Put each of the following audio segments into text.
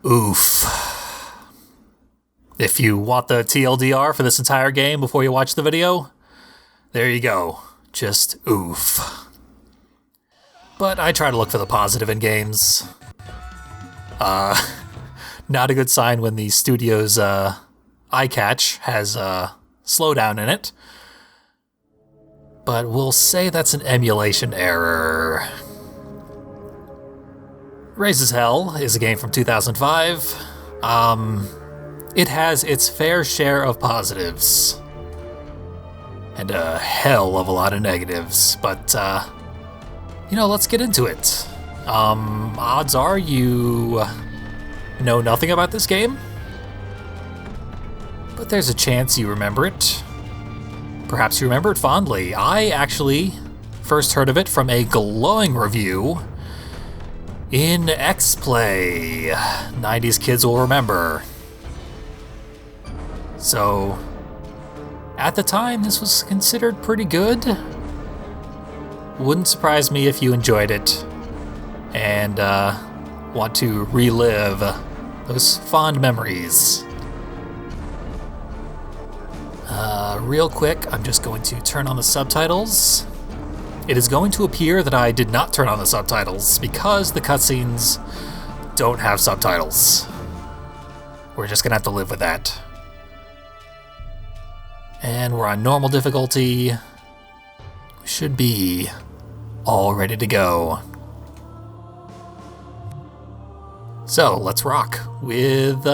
Oof. If you want the TLDR for this entire game before you watch the video, there you go. Just oof. But I try to look for the positive in games. Not a good sign when the studio's eye catch has slowdown in it. But we'll say that's an emulation error. Raze Hell is a game from 2005. It has its fair share of positives. And a hell of a lot of negatives. But, let's get into it. Odds are you know nothing about this game. But there's a chance you remember it. Perhaps you remember it fondly. I actually first heard of it from a glowing review in X-Play. 90s kids will remember. So, at the time, this was considered pretty good. Wouldn't surprise me if you enjoyed it and want to relive those fond memories. Real quick, I'm just going to turn on the subtitles. It is going to appear that I did not turn on the subtitles because the cutscenes don't have subtitles. We're just gonna have to live with that. And we're on normal difficulty. We should be all ready to go. So let's rock with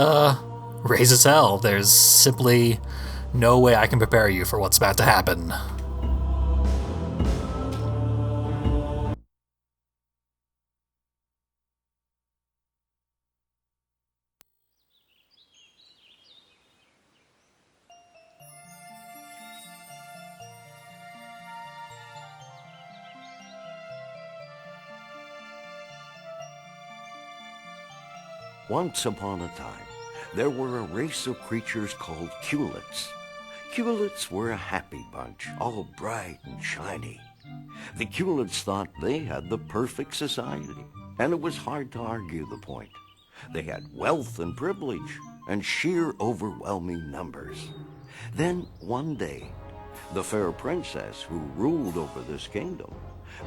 Raze Hell. There's simply no way I can prepare you for what's about to happen. Once upon a time, there were a race of creatures called Culets. Culets were a happy bunch, all bright and shiny. The Culets thought they had the perfect society, and it was hard to argue the point. They had wealth and privilege, and sheer overwhelming numbers. Then, one day, the fair princess who ruled over this kingdom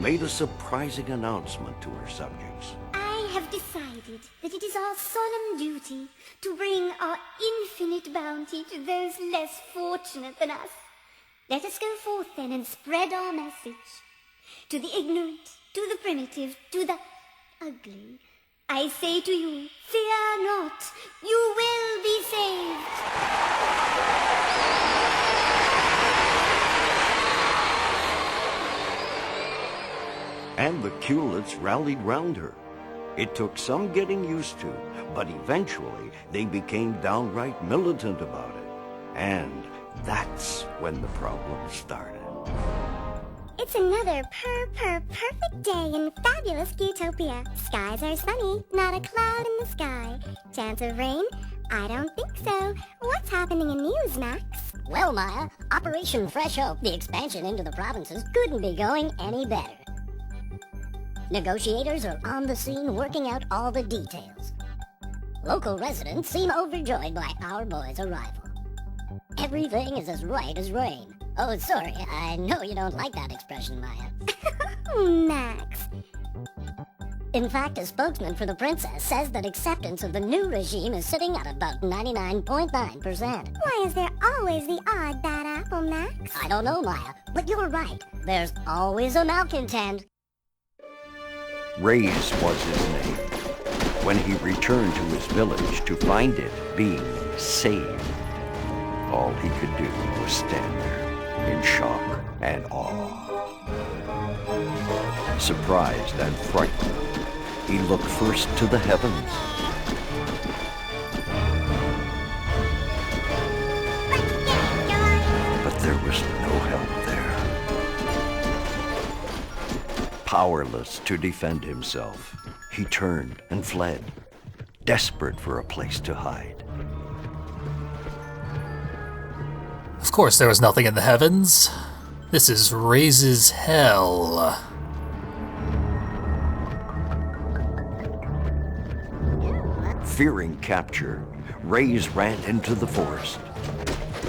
made a surprising announcement to her subjects. I have decided that it is our solemn duty to bring our infinite bounty to those less fortunate than us. Let us go forth then and spread our message. To the ignorant, to the primitive, to the ugly, I say to you, fear not, you will be saved. And the Culets rallied round her. It took some getting used to, but eventually they became downright militant about it. And that's when the problem started. It's another perfect day in fabulous Utopia. Skies are sunny, not a cloud in the sky. Chance of rain? I don't think so. What's happening in news, Max? Well, Maya, Operation Fresh Hope, the expansion into the provinces, couldn't be going any better. Negotiators are on the scene working out all the details. Local residents seem overjoyed by our boy's arrival. Everything is as right as rain. Oh, sorry, I know you don't like that expression, Maya. Max. In fact, a spokesman for the princess says that acceptance of the new regime is sitting at about 99.9%. Why is there always the odd bad apple, Max? I don't know, Maya, but you're right. There's always a malcontent. Raze was his name. When he returned to his village to find it being saved, all he could do was stand there in shock and awe. Surprised and frightened, he looked first to the heavens. But there was no help there. Powerless to defend himself, he turned and fled, desperate for a place to hide. Of course there was nothing in the heavens. This is Raze Hell. Fearing capture, Raze ran into the forest.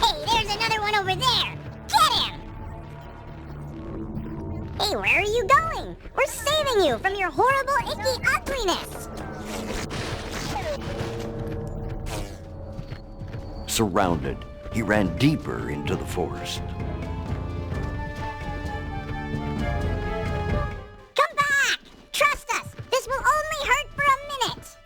Hey, there's another one over there! Get him! Hey, where are you going? We're saving you from your horrible, icky ugliness! Surrounded, he ran deeper into the forest. Come back! Trust us! This will only hurt for a minute!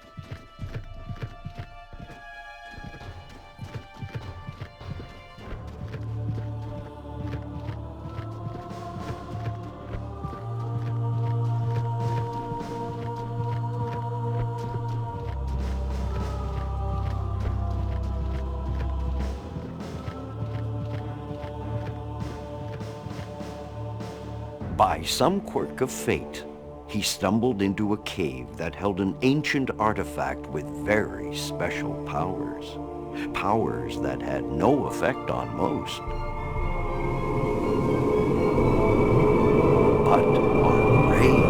By some quirk of fate, he stumbled into a cave that held an ancient artifact with very special powers. Powers that had no effect on most. But on Raze.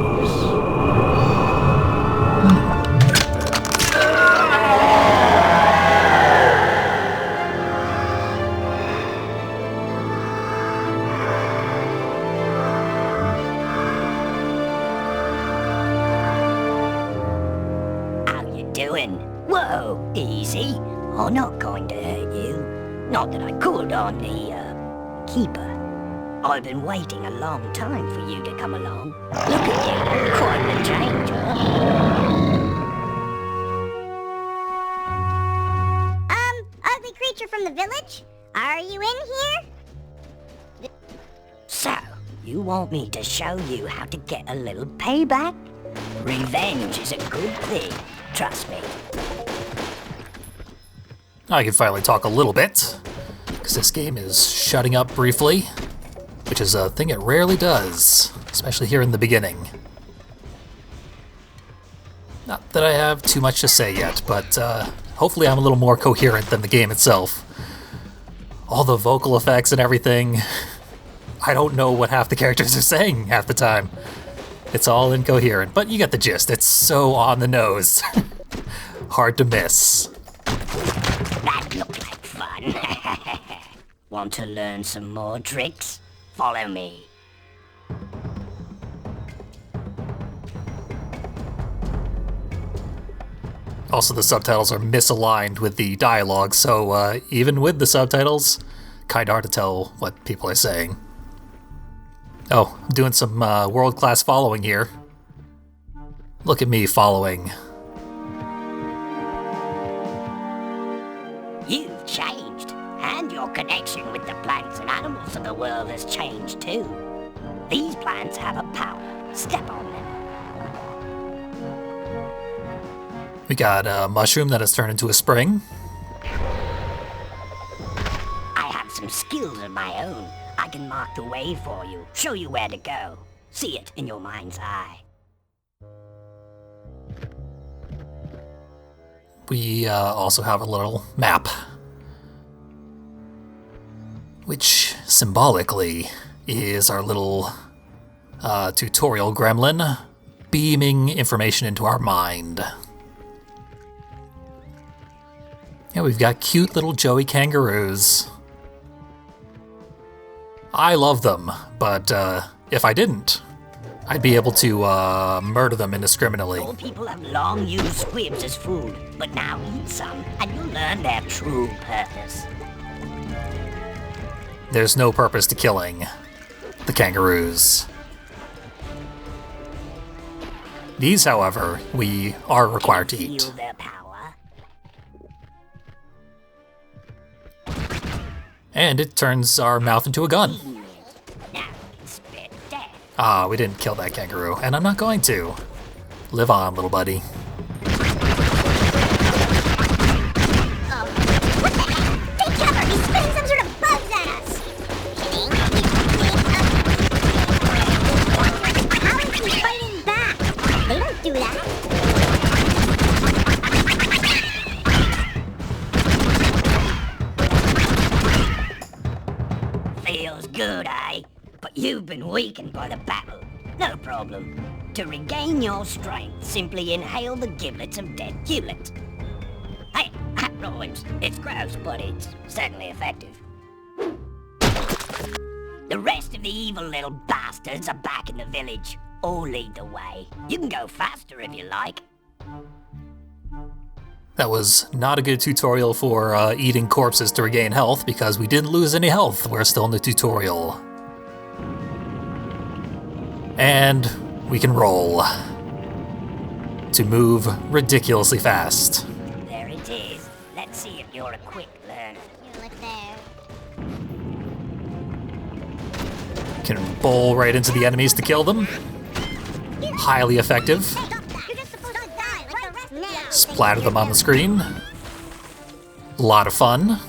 Whoa, easy. I'm not going to hurt you. Not that I could on the, keeper. I've been waiting a long time for you to come along. Look at you, quite the change, Ugly creature from the village? Are you in here? So, you want me to show you how to get a little payback? Revenge is a good thing, trust me. I can finally talk a little bit, because this game is shutting up briefly, which is a thing it rarely does, especially here in the beginning. Not that I have too much to say yet, but hopefully I'm a little more coherent than the game itself. All the vocal effects and everything, I don't know what half the characters are saying half the time. It's all incoherent, but you get the gist. It's so on the nose. Hard to miss. That looked like fun. Want to learn some more tricks? Follow me. Also, the subtitles are misaligned with the dialogue, so even with the subtitles, kinda hard to tell what people are saying. Oh, I'm doing some world-class following here. Look at me following. You've changed, and your connection with the plants and animals of the world has changed too. These plants have a power. Step on them. We got a mushroom that has turned into a spring. I have some skills of my own. I can mark the way for you, show you where to go. See it in your mind's eye. We also have a little map, which symbolically is our little tutorial gremlin beaming information into our mind. Yeah, we've got cute little Joey kangaroos. I love them, but if I didn't, I'd be able to murder them indiscriminately. All people have long used squibs as food, but now eat some, and you'll learn their true purpose. There's no purpose to killing the kangaroos. These, however, we are required to eat. Feel their power. And it turns our mouth into a gun. Now spit death. Ah, we didn't kill that kangaroo, and I'm not going to. Live on, little buddy. What the heck? Take cover! He's spitting some sort of bugs at us! How is he fighting back? They don't do that. Feels good, eh? But you've been weakened by the battle. No problem. To regain your strength, simply inhale the giblets of dead Hewlett. rhymes. It's gross, but it's certainly effective. The rest of the evil little bastards are back in the village. I'll lead the way. You can go faster if you like. That was not a good tutorial for eating corpses to regain health, because we didn't lose any health. We're still in the tutorial. And we can roll to move ridiculously fast. There it is. Let's see if you're a quick learner. You look there. Can bowl right into the enemies to kill them. Highly effective. Splatter them on the screen. A lot of fun.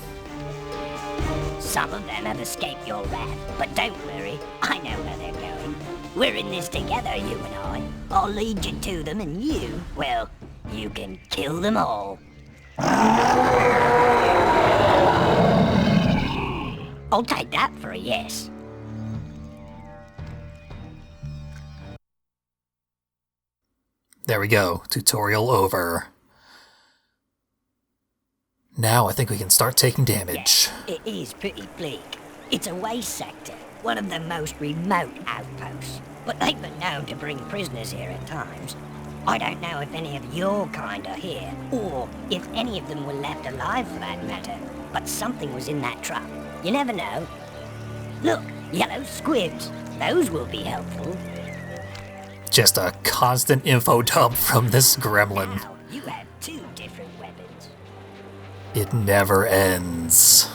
Some of them have escaped your wrath, but don't worry, I know where they're going. We're in this together, you and I. I'll lead you to them, and you, well, you can kill them all. I'll take that for a yes. There we go. Tutorial over. Now I think we can start taking damage. It is pretty bleak. It's a waste sector, one of the most remote outposts. But they've been known to bring prisoners here at times. I don't know if any of your kind are here, or if any of them were left alive for that matter. But something was in that truck. You never know. Look, yellow squibs. Those will be helpful. Just a constant info dump from this gremlin. Now, you have two different weapons. It never ends.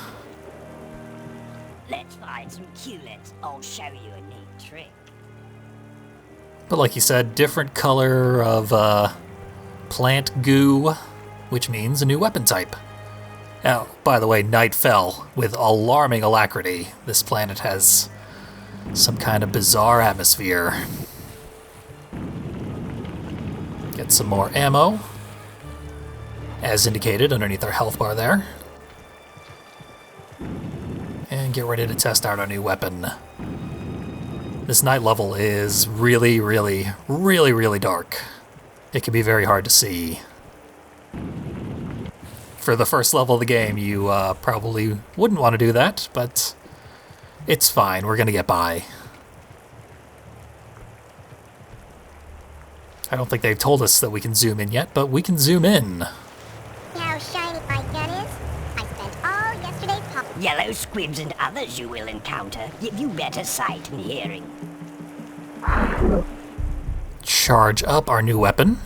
Let's find some culets. I'll show you a neat trick. But like you said, different color of plant goo, which means a new weapon type. Now, by the way, night fell with alarming alacrity. This planet has some kind of bizarre atmosphere. Get some more ammo, as indicated underneath our health bar there. And get ready to test out our new weapon. This night level is really, really, really, really dark. It can be very hard to see. For the first level of the game, you probably wouldn't want to do that, but it's fine. We're gonna get by. I don't think they've told us that we can zoom in yet, but we can zoom in. See how shiny my gun is? I spent all yesterday's pop. Yellow squibs and others you will encounter give you better sight and hearing. Charge up our new weapon.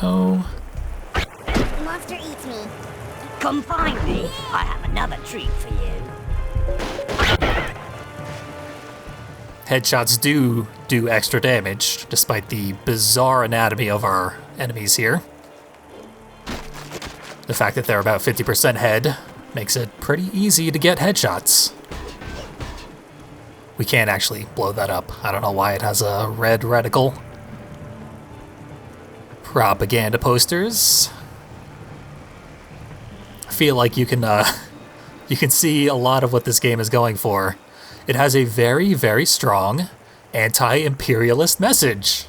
Go. The monster eats me. Come find me. I have another treat for you. Headshots do extra damage, despite the bizarre anatomy of our enemies here. The fact that they're about 50% head makes it pretty easy to get headshots. We can't actually blow that up. I don't know why it has a red reticle. Propaganda posters. I feel like you can see a lot of what this game is going for. It has a very, very strong anti-imperialist message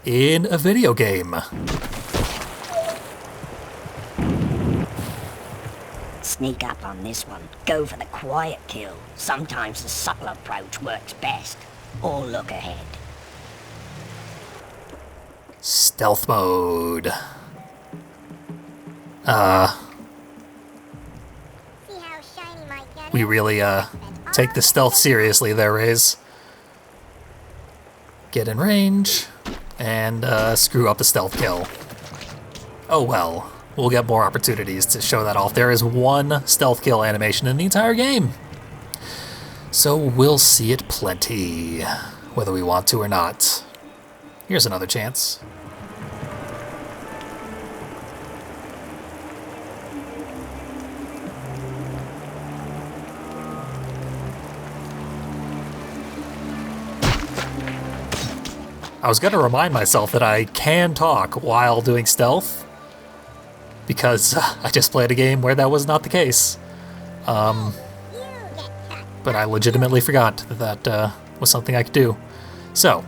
in a video game. Sneak up on this one. Go for the quiet kill. Sometimes the subtle approach works best. Or look ahead. Stealth mode. See how shiny my gun We is? really take the stealth seriously there, Raze. Get in range and screw up the stealth kill. Oh well, we'll get more opportunities to show that off. There is one stealth kill animation in the entire game, so we'll see it plenty, whether we want to or not. Here's another chance. I was gonna remind myself that I can talk while doing stealth, because I just played a game where that was not the case. But I legitimately forgot that that was something I could do. So,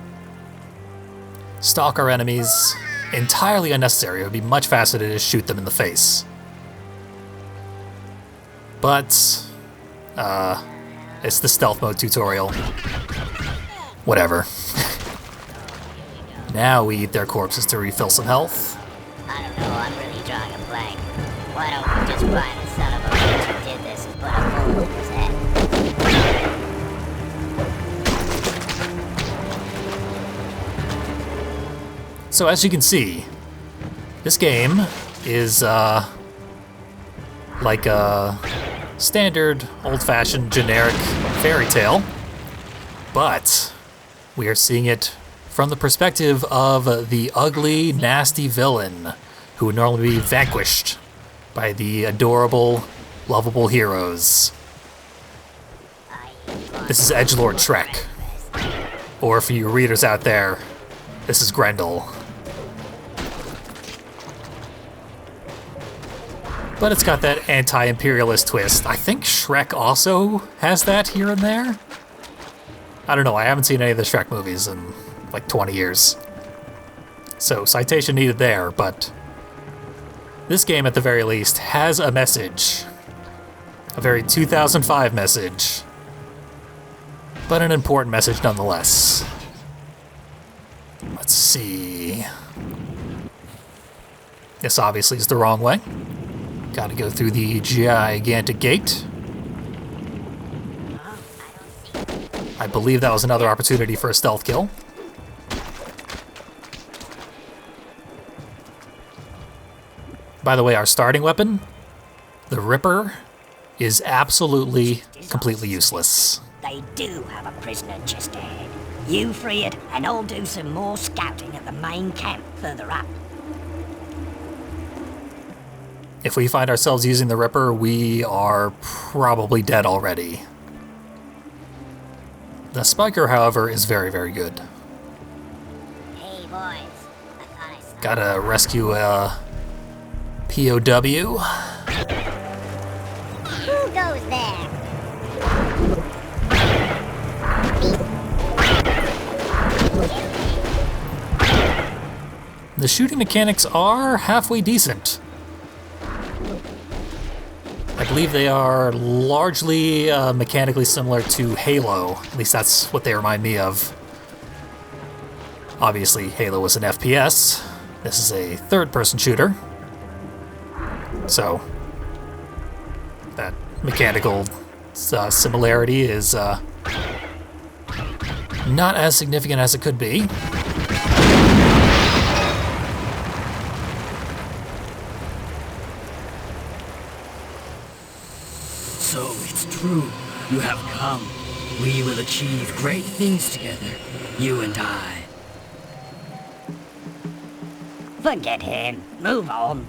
stalk our enemies, entirely unnecessary. It would be much faster to just shoot them in the face. But, it's the stealth mode tutorial. Whatever. Now we eat their corpses to refill some health. I don't know, I'm really drawing a blank. Why don't we just find the son of a bitch who did this and put a hole in his head? So as you can see, this game is like a standard, old-fashioned, generic fairy tale, but we are seeing it from the perspective of the ugly, nasty villain who would normally be vanquished by the adorable, lovable heroes. This is Edgelord Shrek. Or for you readers out there, this is Grendel. But it's got that anti-imperialist twist. I think Shrek also has that here and there. I don't know, I haven't seen any of the Shrek movies in like 20 years. So, citation needed there, but this game, at the very least, has a message. A very 2005 message. But an important message nonetheless. Let's see. This obviously is the wrong way. Gotta go through the gigantic gate. I believe that was another opportunity for a stealth kill. By the way, our starting weapon, the Ripper, is absolutely, completely useless. They do have a prisoner just ahead. You free it, and I'll do some more scouting at the main camp further up. If we find ourselves using the Ripper, we are probably dead already. The Spiker, however, is very, very good. Hey, boys. I thought I saw Gotta rescue a POW. Who goes there? The shooting mechanics are halfway decent. I believe they are largely mechanically similar to Halo. At least that's what they remind me of. Obviously, Halo was an FPS. This is a third-person shooter. So, that mechanical similarity is not as significant as it could be. So it's true. You have come. We will achieve great things together. You and I. Forget him. Move on.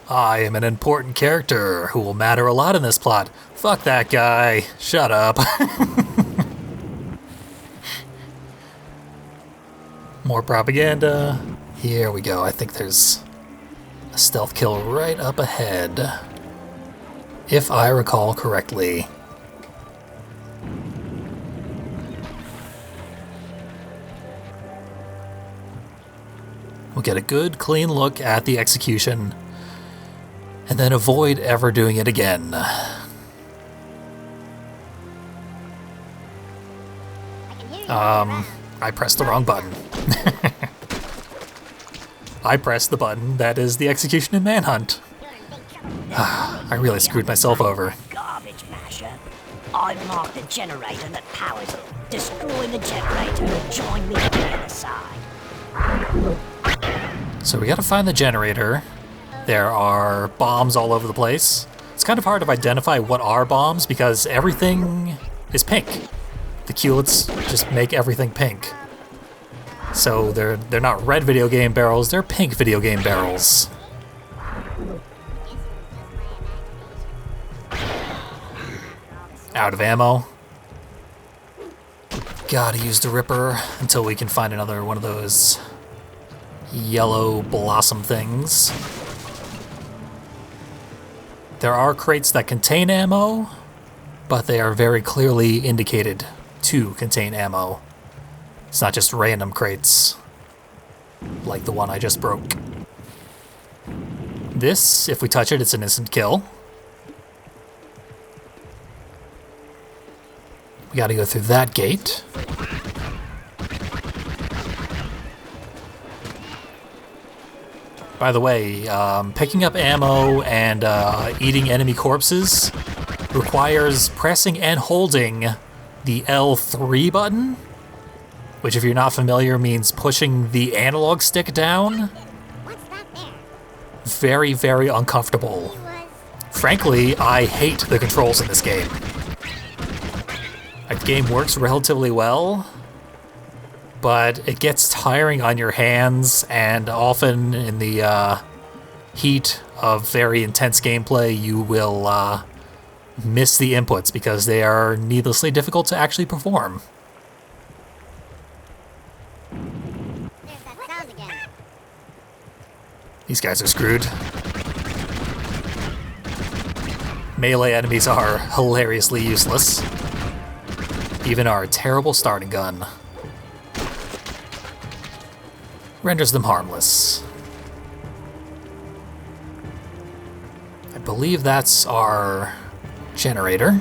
I am an important character who will matter a lot in this plot. Fuck that guy. Shut up. More propaganda. Here we go. I think there's a stealth kill right up ahead, if I recall correctly. We'll get a good, clean look at the execution, and then avoid ever doing it again. I pressed the wrong button. I pressed the button that is the execution in Manhunt. I really screwed myself over. Garbage masher. I've marked the generator that powers it. Destroy the generator and join me on the other side. So we gotta find the generator. There are bombs all over the place. It's kind of hard to identify what are bombs because everything is pink. The Culets just make everything pink. So they're not red video game barrels, they're pink video game barrels. Out of ammo. Gotta use the Ripper until we can find another one of those yellow blossom things. There are crates that contain ammo, but they are very clearly indicated to contain ammo. It's not just random crates, like the one I just broke. This, if we touch it, it's an instant kill. We gotta go through that gate. By the way, picking up ammo and eating enemy corpses requires pressing and holding the L3 button, which if you're not familiar means pushing the analog stick down. What's that there? Very, very uncomfortable. Frankly, I hate the controls in this game. The game works relatively well, but it gets tiring on your hands, and often in the heat of very intense gameplay, you will miss the inputs because they are needlessly difficult to actually perform. There's that sound again. These guys are screwed. Melee enemies are hilariously useless. Even our terrible starting gun renders them harmless. I believe that's our generator.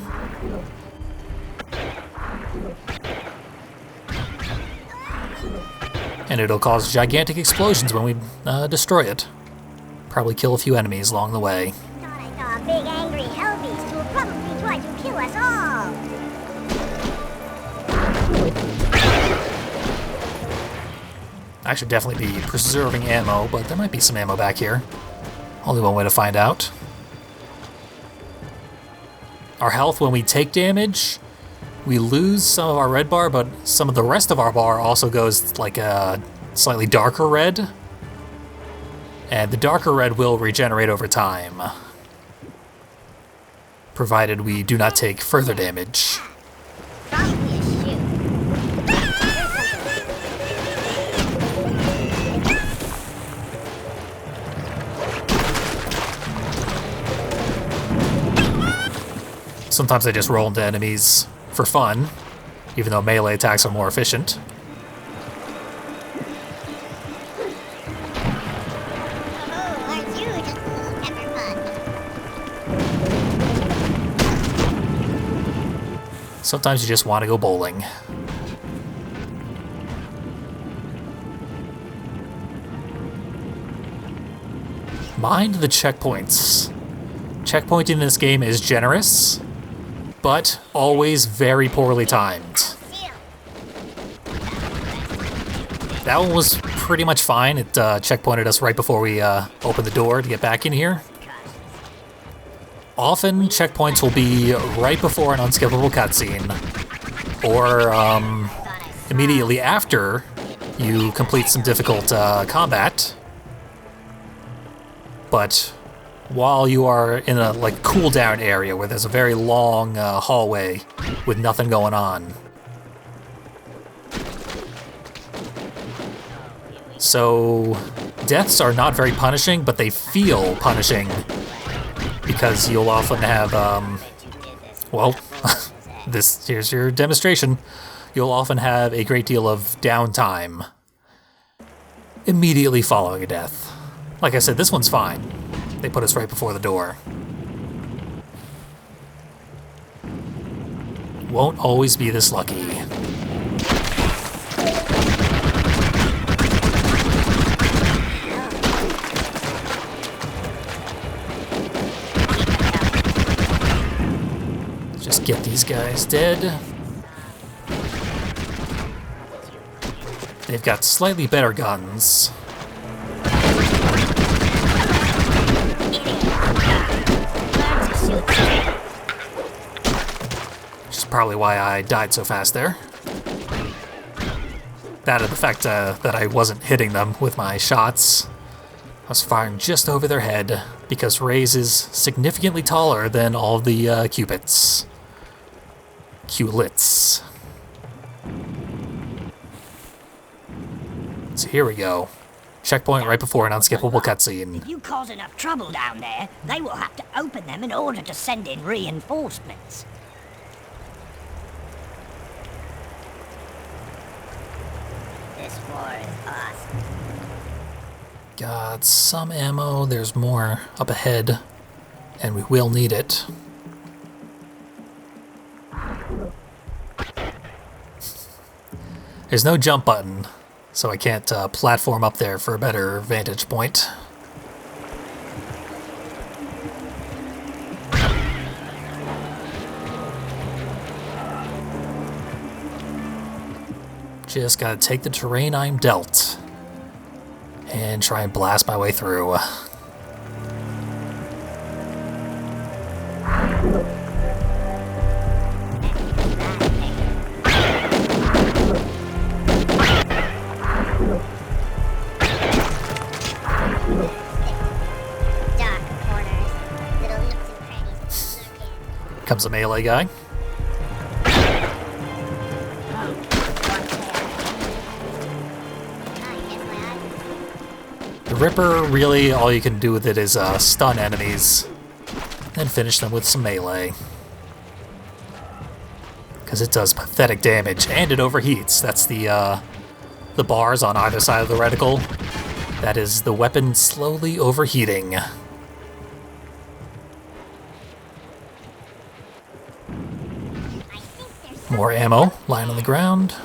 And it'll cause gigantic explosions when we destroy it. Probably kill a few enemies along the way. Thought I saw a big angry hell beast who will probably try to kill us all. I should definitely be preserving ammo, but there might be some ammo back here. Only one way to find out. Our health, when we take damage, we lose some of our red bar, but some of the rest of our bar also goes like a slightly darker red. And the darker red will regenerate over time, provided we do not take further damage. Probably a shoe. Sometimes I just roll into enemies for fun, even though melee attacks are more efficient. Oh, aren't you just a little pepper pot? Sometimes you just want to go bowling. Mind the checkpoints. Checkpointing in this game is generous, but always very poorly timed. That one was pretty much fine. It checkpointed us right before we opened the door to get back in here. Often, checkpoints will be right before an unskippable cutscene, or immediately after you complete some difficult combat. But while you are in a cooldown area where there's a very long hallway with nothing going on. So deaths are not very punishing, but they feel punishing because you'll often have well, here's your demonstration. You'll often have a great deal of downtime immediately following a death. Like I said, this one's fine. They put us right before the door. Won't always be this lucky. Just get these guys dead. They've got slightly better guns. Which is probably why I died so fast there. That and the fact that I wasn't hitting them with my shots. I was firing just over their head because Raze is significantly taller than all the Cupids. Culets. So here we go. Checkpoint right before an unskippable cutscene. If you cause enough trouble down there, they will have to open them in order to send in reinforcements. war is awesome. Got some ammo. There's more up ahead, and we will need it. There's no jump button, so I can't platform up there for a better vantage point. Just gotta take the terrain I'm dealt and try and blast my way through. Dark corners, little nooks and crannies. Comes a melee guy. The Ripper, really, all you can do with it is stun enemies and finish them with some melee. Because it does pathetic damage, and it overheats. That's the bars on either side of the reticle. That is the weapon slowly overheating. More ammo lying on the ground.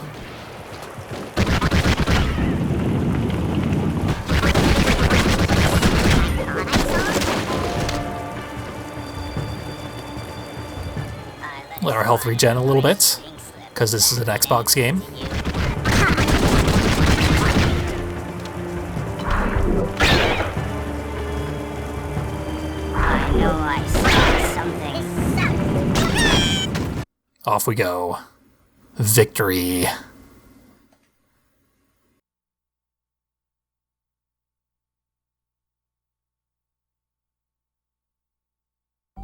Let our health regen a little bit, because this is an Xbox game. I know I saw something. Off we go. Victory.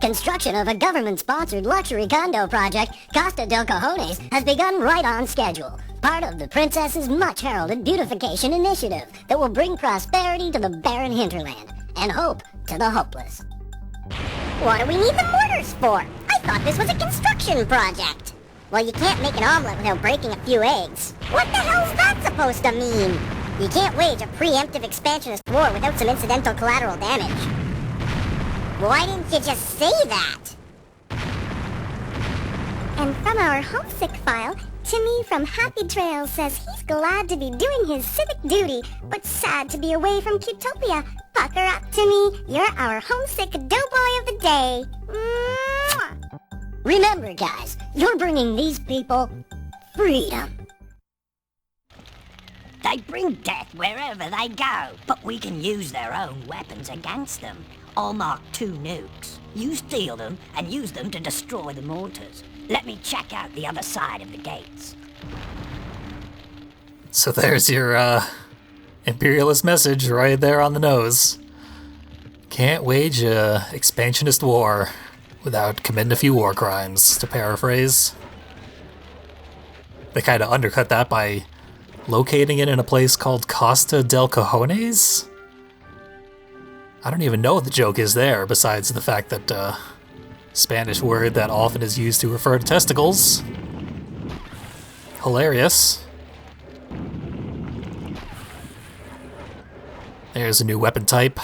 Construction of a government-sponsored luxury condo project, Costa del Cojones, has begun right on schedule. Part of the princess's much-heralded beautification initiative that will bring prosperity to the barren hinterland and hope to the hopeless. What do we need the mortars for? I thought this was a construction project. Well, you can't make an omelet without breaking a few eggs. What the hell's that supposed to mean? You can't wage a preemptive expansionist war without some incidental collateral damage. Why didn't you just say that? And from our homesick file, Timmy from Happy Trails says he's glad to be doing his civic duty, but sad to be away from Cutopia. Pucker up, Timmy. You're our homesick doughboy of the day. Mwah! Remember, guys, you're bringing these people freedom. They bring death wherever they go, but we can use their own weapons against them. I'll mark 2 nukes. You steal them and use them to destroy the mortars. Let me check out the other side of the gates. So there's your imperialist message right there on the nose. Can't wage a expansionist war without committing a few war crimes, to paraphrase. They kind of undercut that by locating it in a place called Costa del Cojones? I don't even know what the joke is there, besides the fact that Spanish word that often is used to refer to testicles. Hilarious. There's a new weapon type.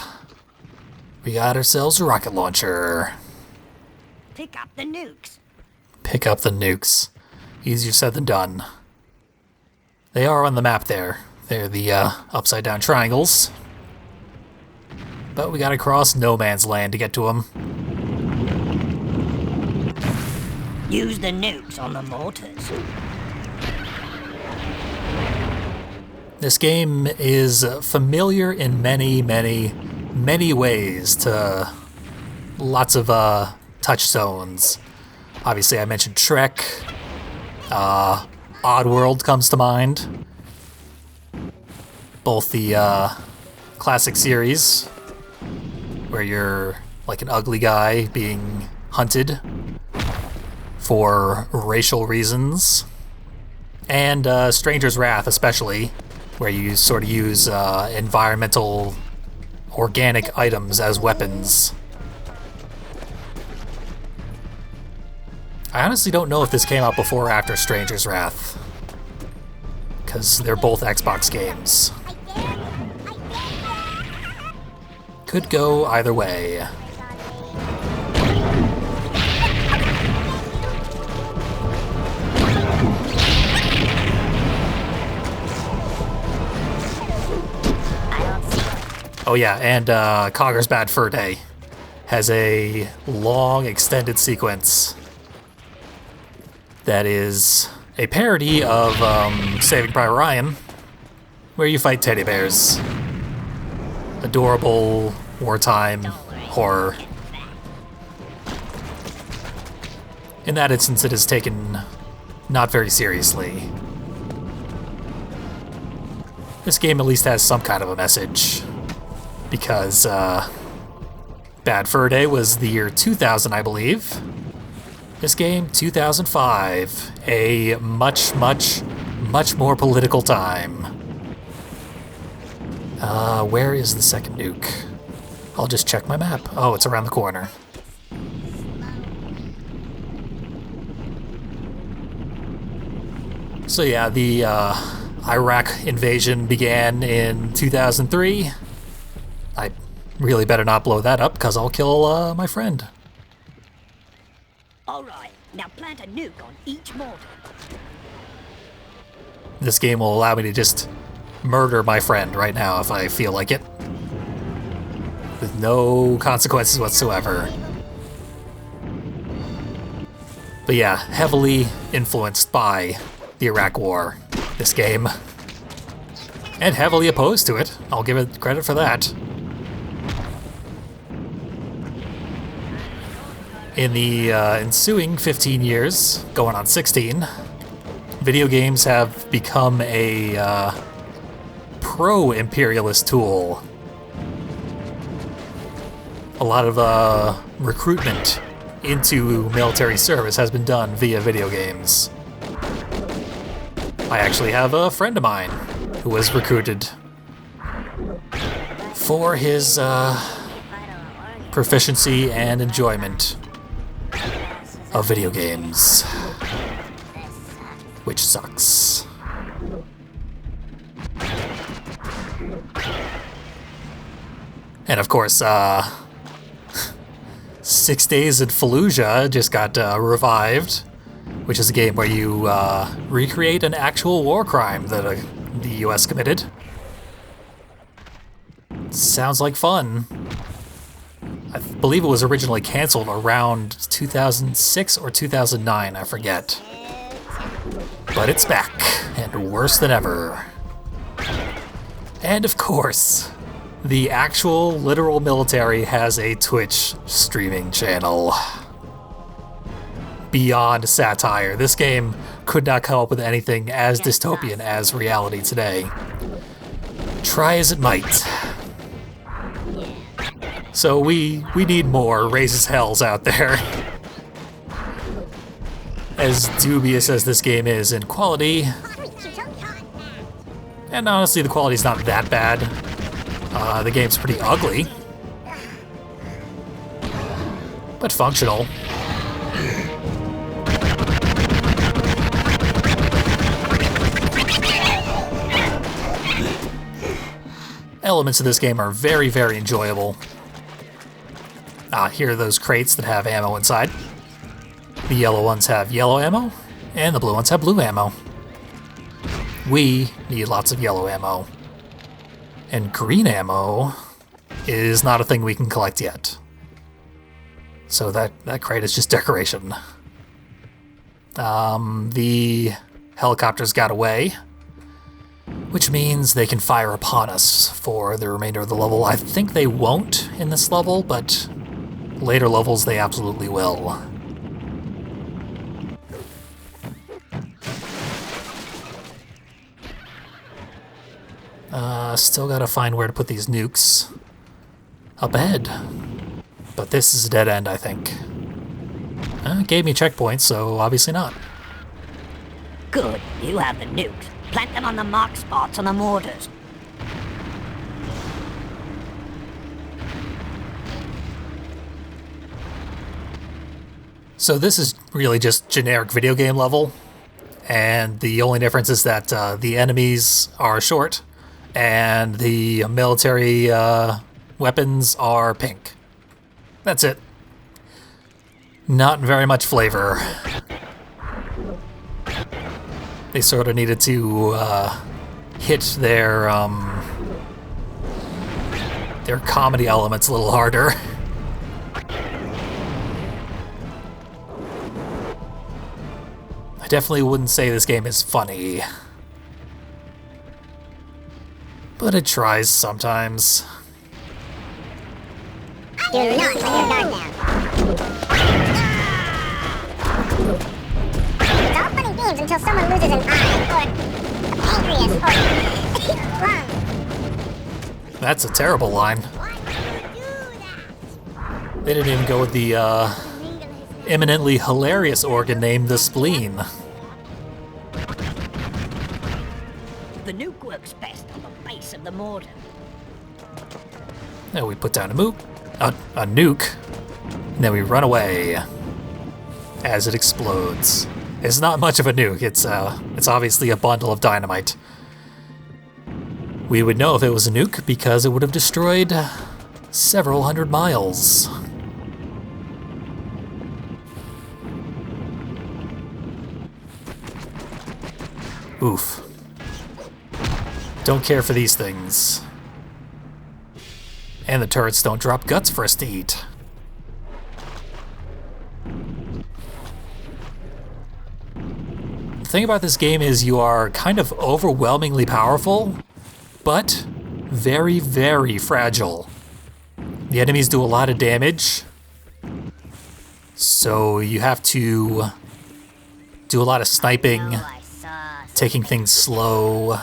We got ourselves a rocket launcher. Pick up the nukes. Pick up the nukes. Easier said than done. They are on the map there. They're the upside down triangles. But we gotta cross no man's land to get to them. Use the nukes on the mortars. This game is familiar in many, many, many ways to lots of touchstones. Obviously, I mentioned Trek. Oddworld comes to mind. Both the classic series, where you're like an ugly guy being hunted for racial reasons, and Stranger's Wrath especially, where you sort of use environmental organic items as weapons. I honestly don't know if this came out before or after Stranger's Wrath, because they're both Xbox games. Could go either way. Oh yeah, and Cogger's Bad Fur Day has a long extended sequence that is a parody of Saving Private Ryan, where you fight teddy bears. Adorable wartime horror. In that instance, it is taken not very seriously. This game at least has some kind of a message, because Bad Fur Day was the year 2000, I believe. This game, 2005, a much more political time. Where is the second nuke? I'll just check my map. Oh, it's around the corner. So yeah, the Iraq invasion began in 2003. I really better not blow that up, because I'll kill my friend. Alright, now plant a nuke on each mortar. This game will allow me to just murder my friend right now if I feel like it, with no consequences whatsoever. But yeah, heavily influenced by the Iraq War, this game. And heavily opposed to it. I'll give it credit for that. In the ensuing 15 years, going on 16, video games have become a pro-imperialist tool. A lot of recruitment into military service has been done via video games. I actually have a friend of mine who was recruited for his proficiency and enjoyment of video games, which sucks. And of course, 6 Days in Fallujah just got revived, which is a game where you recreate an actual war crime that the US committed. Sounds like fun. I believe it was originally canceled around 2006 or 2009, I forget. But it's back, and worse than ever. And of course, the actual literal military has a Twitch streaming channel. Beyond satire, this game could not come up with anything as dystopian as reality today. Try as it might. So we need more Raze's Hells out there. As dubious as this game is in quality, and honestly the quality's not that bad. The game's pretty ugly, but functional. Elements of this game are very, very enjoyable. Here are those crates that have ammo inside. The yellow ones have yellow ammo, and the blue ones have blue ammo. We need lots of yellow ammo. And green ammo is not a thing we can collect yet. So that crate is just decoration. The helicopters got away, which means they can fire upon us for the remainder of the level. I think they won't in this level, but later levels they absolutely will. Still gotta find where to put these nukes. Up ahead. But this is a dead end, I think. It gave me checkpoints, so obviously not. Good, you have the nukes. Plant them on the marked spots on the mortars. So this is really just generic video game level, and the only difference is that the enemies are short and the military weapons are pink. That's it. Not very much flavor. They sort of needed to hit their comedy elements a little harder. I definitely wouldn't say this game is funny, but it tries sometimes. Do not let your guard down. It's all fun and games until someone loses an eye, or a pancreas, or lung. That's a terrible line. They didn't even go with the eminently hilarious organ named the spleen. The nuke works best on the base of the mortar. Now we put down a nuke, and then we run away as it explodes. It's not much of a nuke. It's obviously a bundle of dynamite. We would know if it was a nuke because it would have destroyed several hundred miles. Oof. Don't care for these things. And the turrets don't drop guts for us to eat. The thing about this game is you are kind of overwhelmingly powerful, but very, very fragile. The enemies do a lot of damage, so you have to do a lot of sniping, taking things slow.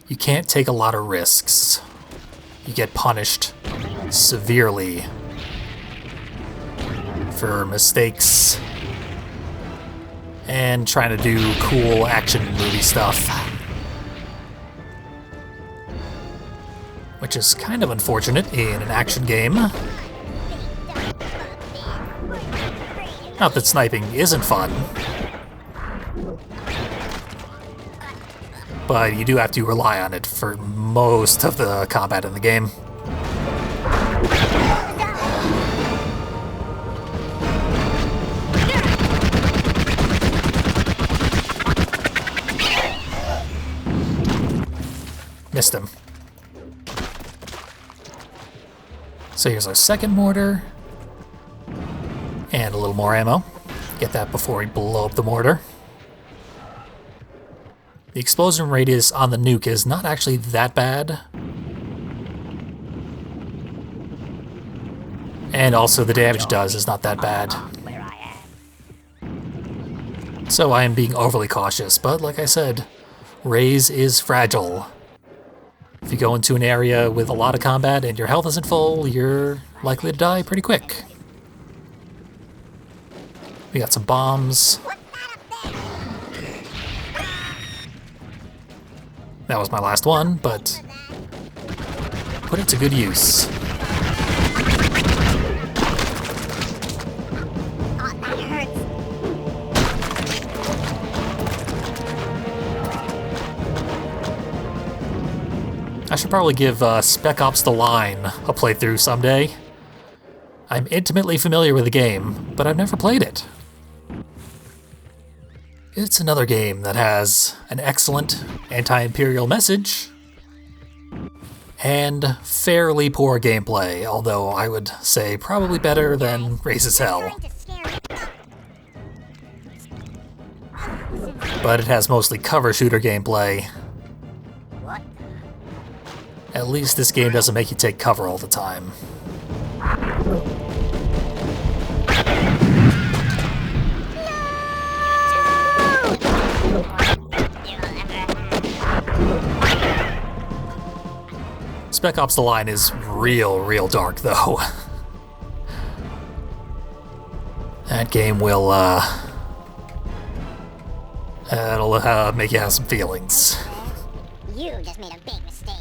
You can't take a lot of risks. You get punished severely for mistakes and trying to do cool action movie stuff. Which is kind of unfortunate in an action game. Not that sniping isn't fun, but you do have to rely on it for most of the combat in the game. Missed him. So here's our second mortar. And a little more ammo. Get that before we blow up the mortar. The explosion radius on the nuke is not actually that bad. And also the damage it does is not that bad. So I am being overly cautious, but like I said, Raze is fragile. If you go into an area with a lot of combat and your health isn't full, you're likely to die pretty quick. We got some bombs. That was my last one, but put it to good use. I should probably give Spec Ops: The Line a playthrough someday. I'm intimately familiar with the game, but I've never played it. It's another game that has an excellent anti-imperial message and fairly poor gameplay, although I would say probably better than Raze's Hell. But it has mostly cover shooter gameplay. At least this game doesn't make you take cover all the time. Spec Ops: The Line is real dark, though. That game will, it'll make you have some feelings. You just made a big mistake.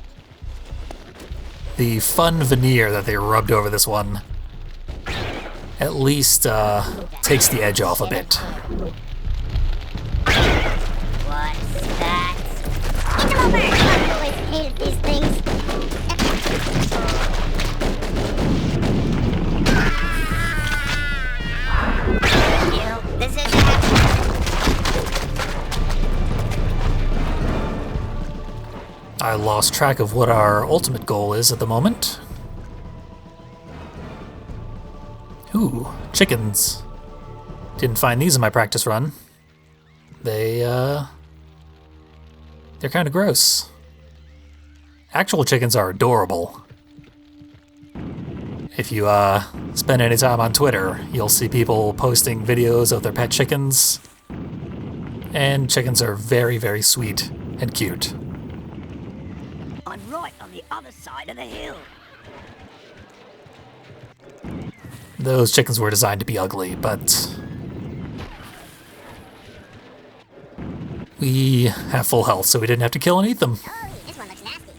The fun veneer that they rubbed over this one at least takes the edge off a bit. What's that? It's over! I've always hated these things. This is happening. I lost track of what our ultimate goal is at the moment. Ooh, chickens. Didn't find these in my practice run. They're kind of gross. Actual chickens are adorable. If you spend any time on Twitter, you'll see people posting videos of their pet chickens. And chickens are very, very sweet and cute. I'm right on the other side of the hill. Those chickens were designed to be ugly, but we have full health, so we didn't have to kill and eat them. Oh, this one looks nasty.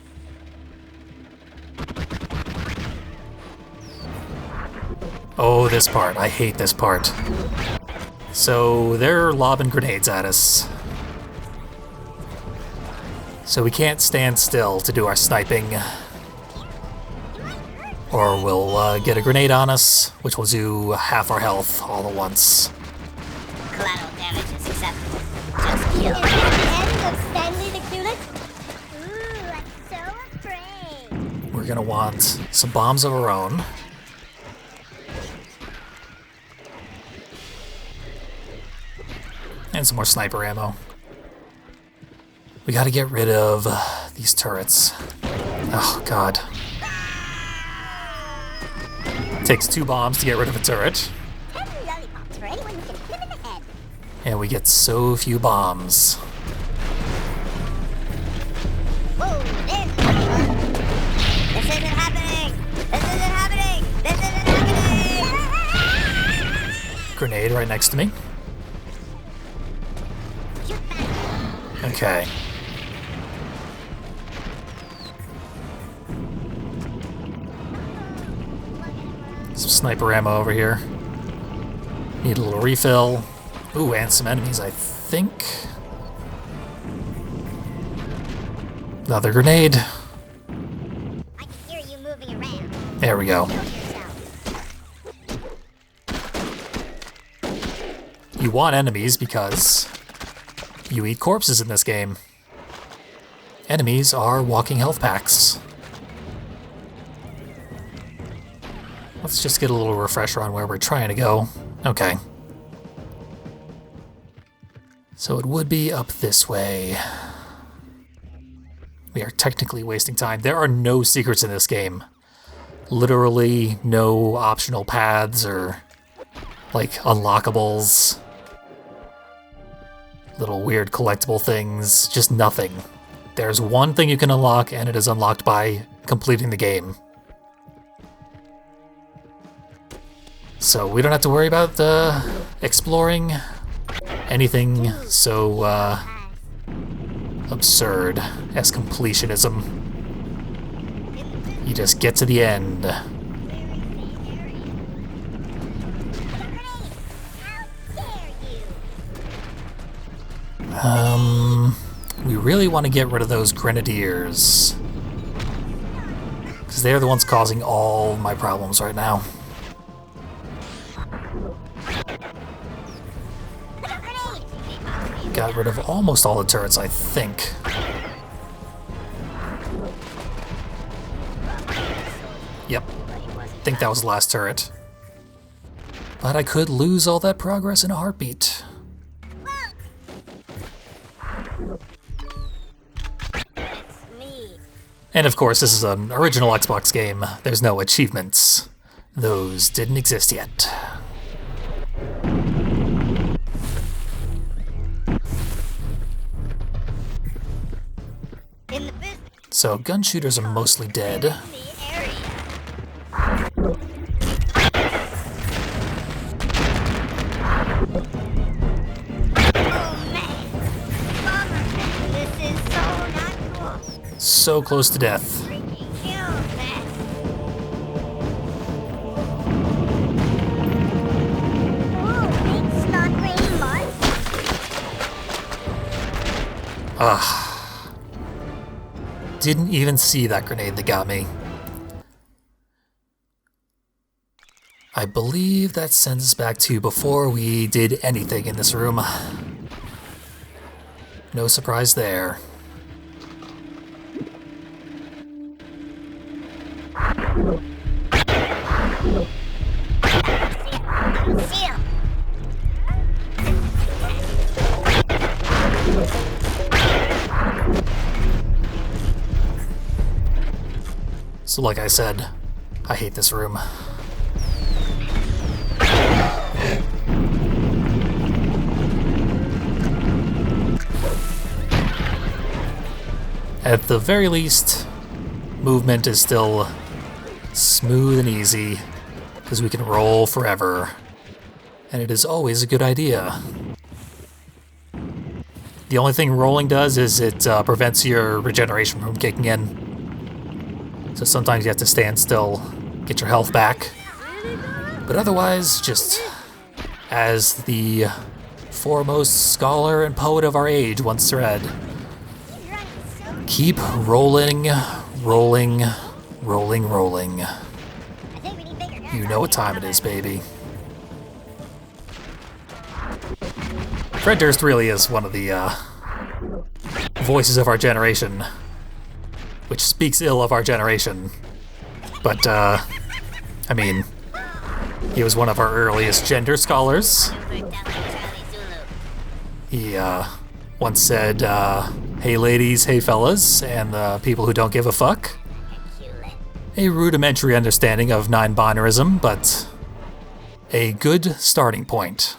Oh, this part. I hate this part. So they're lobbing grenades at us. So we can't stand still to do our sniping. Or we'll get a grenade on us, which will do half our health all at once. Collateral damage is acceptable. Just kill. Is that the end of Stanley the Culet? Ooh, I'm so afraid. We're gonna want some bombs of our own. And some more sniper ammo. We gotta get rid of these turrets. Oh, God. Takes 2 bombs to get rid of a turret. 10 lollipops for anyone who can hit him in the head. And we get so few bombs. Whoa, there's another one. This isn't happening! This isn't happening! This isn't happening! Grenade right next to me. Shoot back. Okay. Some sniper ammo over here. Need a little refill. Ooh, and some enemies, I think. Another grenade. I can hear you moving around. There we go. Kill yourself. You want enemies because you eat corpses in this game. Enemies are walking health packs. Let's just get a little refresher on where we're trying to go. Okay. So it would be up this way. We are technically wasting time. There are no secrets in this game. Literally no optional paths or, like, unlockables. Little weird collectible things. Just nothing. There's one thing you can unlock, and it is unlocked by completing the game. So we don't have to worry about exploring anything so absurd as completionism. You just get to the end. We really want to get rid of those grenadiers, because they're the ones causing all my problems right now. Got rid of almost all the turrets, I think. Yep. I think that was the last turret. But I could lose all that progress in a heartbeat. And of course, this is an original Xbox game. There's no achievements. Those didn't exist yet. So gun shooters are mostly dead. So close to death. Didn't even see that grenade that got me. I believe that sends us back to before we did anything in this room. No surprise there. So like I said, I hate this room. At the very least, movement is still smooth and easy, because we can roll forever. And it is always a good idea. The only thing rolling does is it prevents your regeneration from kicking in. So sometimes you have to stand still, get your health back. But otherwise, just as the foremost scholar and poet of our age once said, keep rolling, rolling, rolling, rolling. You know what time it is, baby. Fred Durst really is one of the voices of our generation, which speaks ill of our generation. But, I mean, he was one of our earliest gender scholars. He once said, hey ladies, hey fellas, and the people who don't give a fuck. A rudimentary understanding of non-binarism, but a good starting point.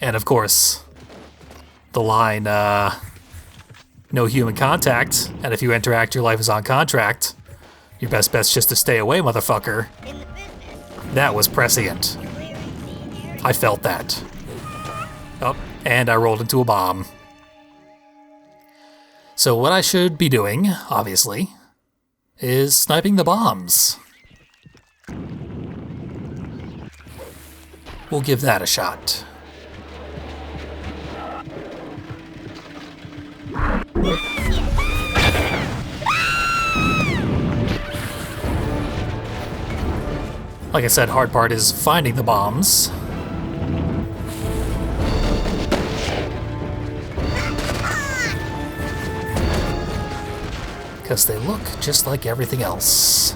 And of course, the line, no human contact, and if you interact, your life is on contract. Your best bet's just to stay away, motherfucker. That was prescient. I felt that. Oh, and I rolled into a bomb. So what I should be doing, obviously, is sniping the bombs. We'll give that a shot. Like I said, hard part is finding the bombs. Because they look just like everything else.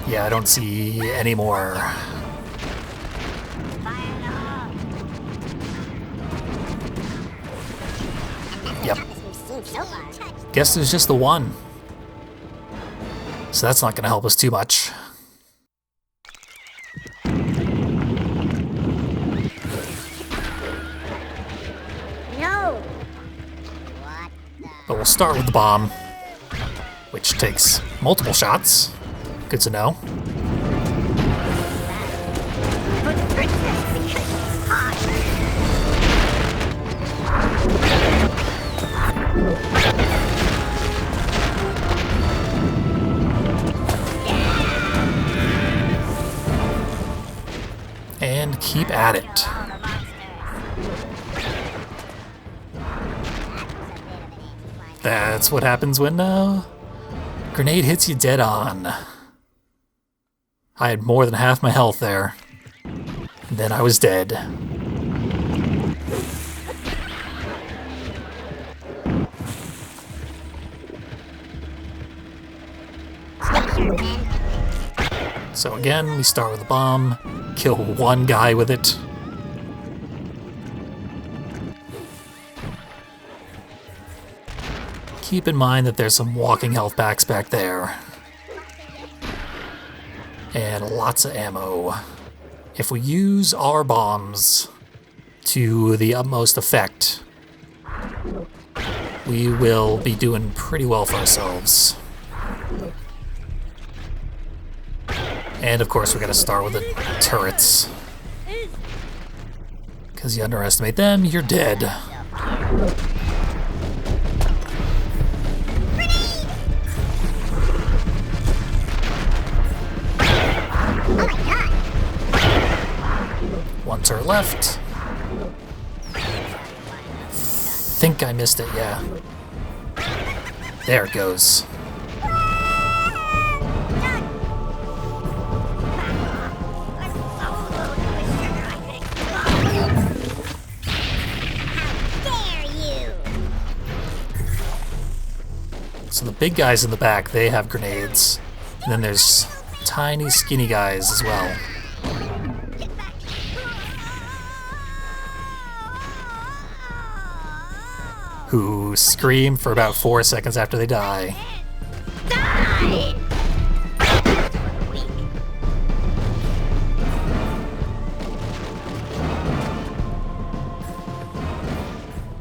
Yeah, I don't see any more. Yep. Guess there's just the one. So that's not going to help us too much. No! But we'll start with the bomb, which takes multiple shots. Good to know. And keep at it. That's what happens when grenade hits you dead on. I had more than half my health there. Then I was dead. So again, we start with a bomb, kill one guy with it. Keep in mind that there's some walking health packs back there. And lots of ammo. If we use our bombs to the utmost effect, we will be doing pretty well for ourselves. And of course we gotta start with the turrets. Because you underestimate them, you're dead. One turret left. think I missed it, yeah. There it goes. So the big guys in the back, they have grenades. And then there's tiny, skinny guys as well. Who scream for about 4 seconds after they die.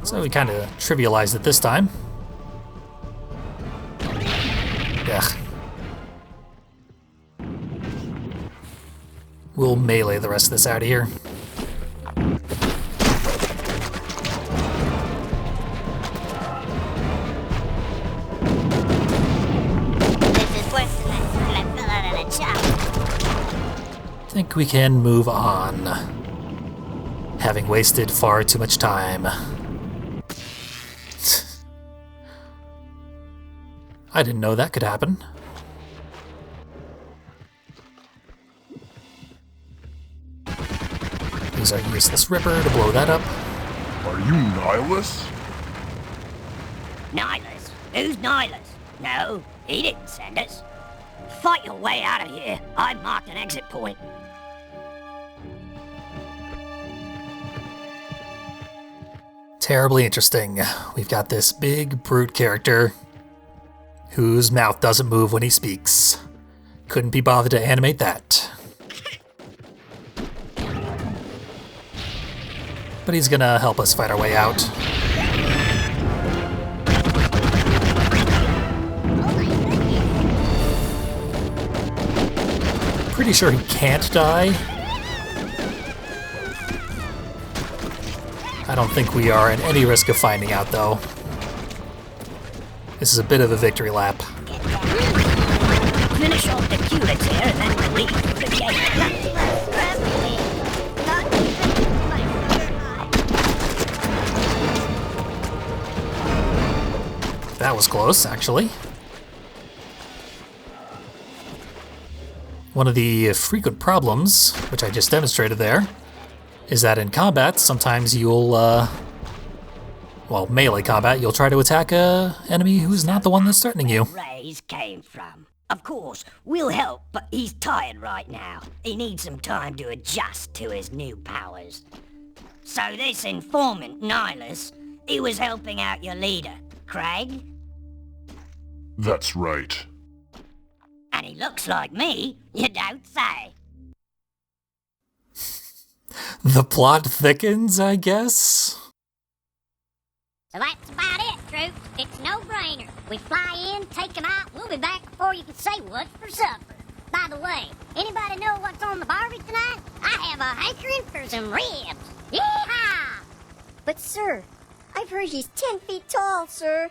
So we kind of trivialized it this time. Ugh. We'll melee the rest of this out of here. I think we can move on, having wasted far too much time. I didn't know that could happen. Use our useless ripper to blow that up. Are you Nihilus? Nihilus? Who's Nihilus? No, he didn't send us. Fight your way out of here. I've marked an exit point. Terribly interesting. We've got this big brute character whose mouth doesn't move when he speaks. Couldn't be bothered to animate that. But he's gonna help us fight our way out. Pretty sure he can't die. I don't think we are at any risk of finding out, though. This is a bit of a victory lap. Finish off the Culex here and then we'll leave the gate. That was close, actually. One of the frequent problems, which I just demonstrated there, is that in combat, sometimes you'll, well, melee combat, you'll try to attack a enemy who's not the one that's threatening you. Raze came from. Of course, we'll help, but he's tired right now. He needs some time to adjust to his new powers. So this informant, Nihilus, he was helping out your leader, Craig? That's right. And he looks like me, you don't say. The plot thickens, I guess? So that's about it, troops. It's no-brainer. We fly in, take them out, we'll be back before you can say what's for supper. By the way, anybody know what's on the barbie tonight? I have a hankering for some ribs. Yeehaw! But, sir, I've heard he's 10 feet tall, sir.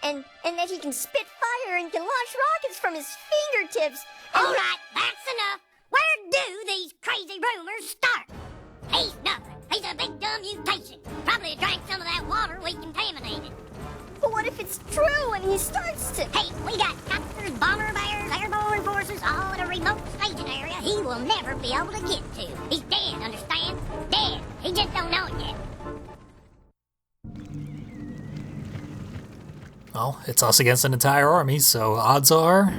And that he can spit fire and can launch rockets from his fingertips. All right, that's enough. Where do these crazy rumors start? He's nothing. He's a big dumb mutation. Probably drank some of that water we contaminated. But what if it's true and he starts to... Hey, we got copters, bomber bears, airborne forces, all in a remote staging area he will never be able to get to. He's dead, understand? Dead. He just don't know it yet. Well, it's us against an entire army, so odds are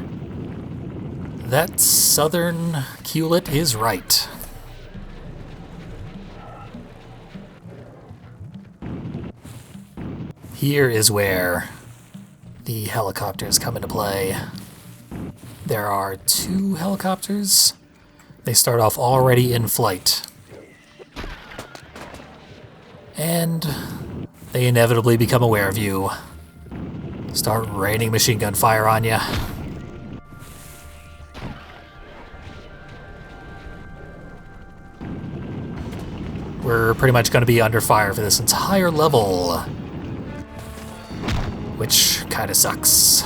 that Southern Culet is right. Here is where the helicopters come into play. There are 2 helicopters. They start off already in flight. And they inevitably become aware of you. Start raining machine gun fire on you. We're pretty much going to be under fire for this entire level, which kind of sucks.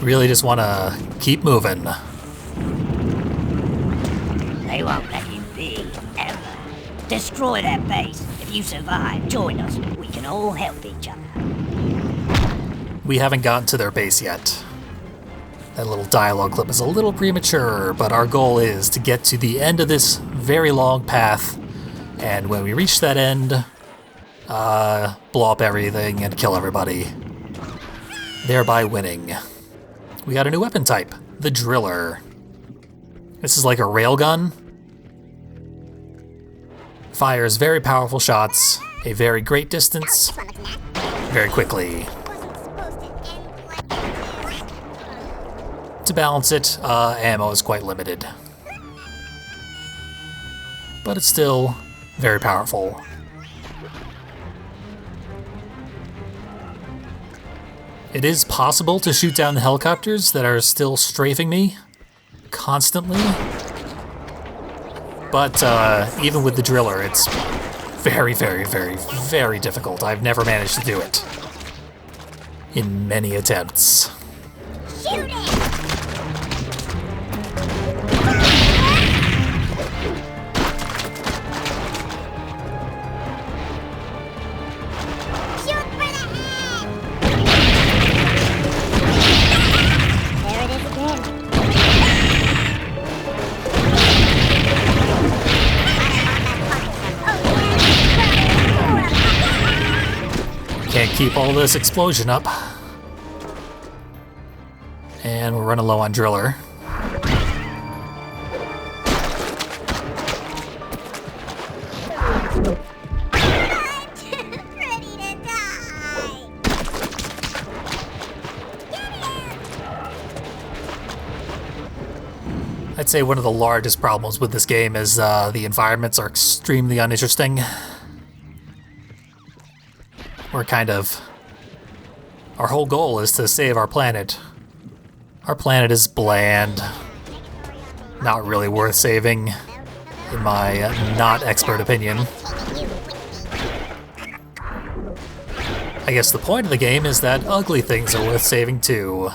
Really just want to keep moving. They won't let you be, ever. Destroy their base. If you survive, join us. We can all help each other. We haven't gotten to their base yet. That little dialogue clip is a little premature, but our goal is to get to the end of this very long path, and when we reach that end, blow up everything and kill everybody, thereby winning. We got a new weapon type, the Driller. This is like a railgun. Fires very powerful shots, a very great distance, very quickly. To balance it, ammo is quite limited. But it's still very powerful. It is possible to shoot down the helicopters that are still strafing me constantly. But even with the Driller, it's very, very, very, very difficult. I've never managed to do it in many attempts. Shoot it! Can't keep all this explosion up. And we're running low on Driller. I'd say one of the largest problems with this game is the environments are extremely uninteresting. Our whole goal is to save our planet. Our planet is bland, not really worth saving, in my not expert opinion. I guess the point of the game is that ugly things are worth saving too.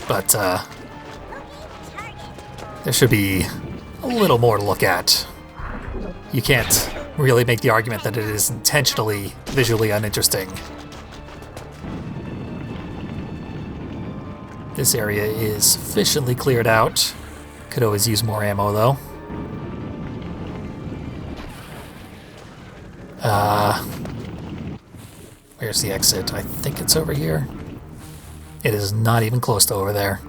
But there should be a little more to look at. You can't really make the argument that it is intentionally visually uninteresting. This area is sufficiently cleared out. Could always use more ammo though. Where's the exit? I think it's over here. It is not even close to over there.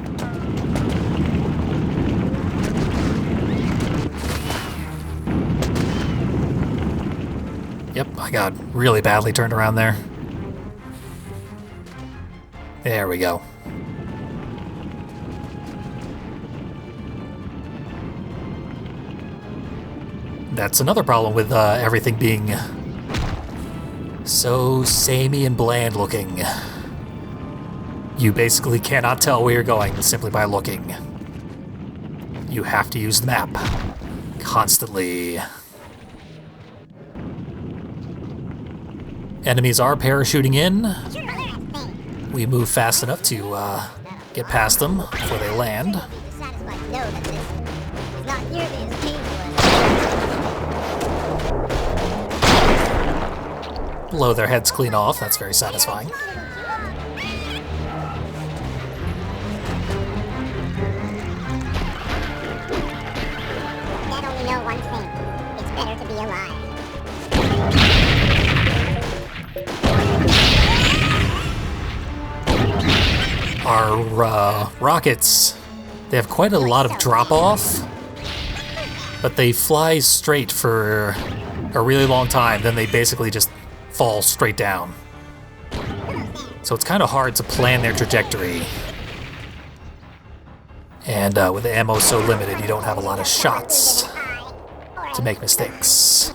Yep, I got really badly turned around there. There we go. That's another problem with everything being so samey and bland looking. You basically cannot tell where you're going simply by looking. You have to use the map constantly. Enemies are parachuting in. We move fast enough to get past them before they land. Blow their heads clean off, that's very satisfying. Dad only know one thing. It's better to be alive. Our rockets, they have quite a lot of drop-off, but they fly straight for a really long time, then they basically just fall straight down. So it's kind of hard to plan their trajectory. And with the ammo so limited, you don't have a lot of shots to make mistakes.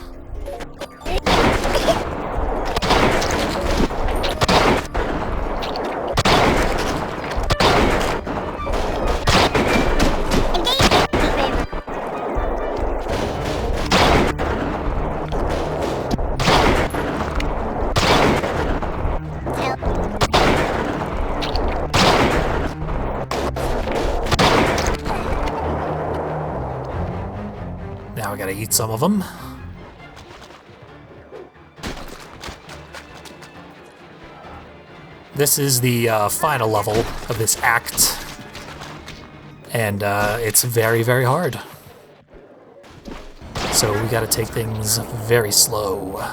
I gotta eat some of them. This is the final level of this act, and it's very, very hard. So we gotta take things very slow.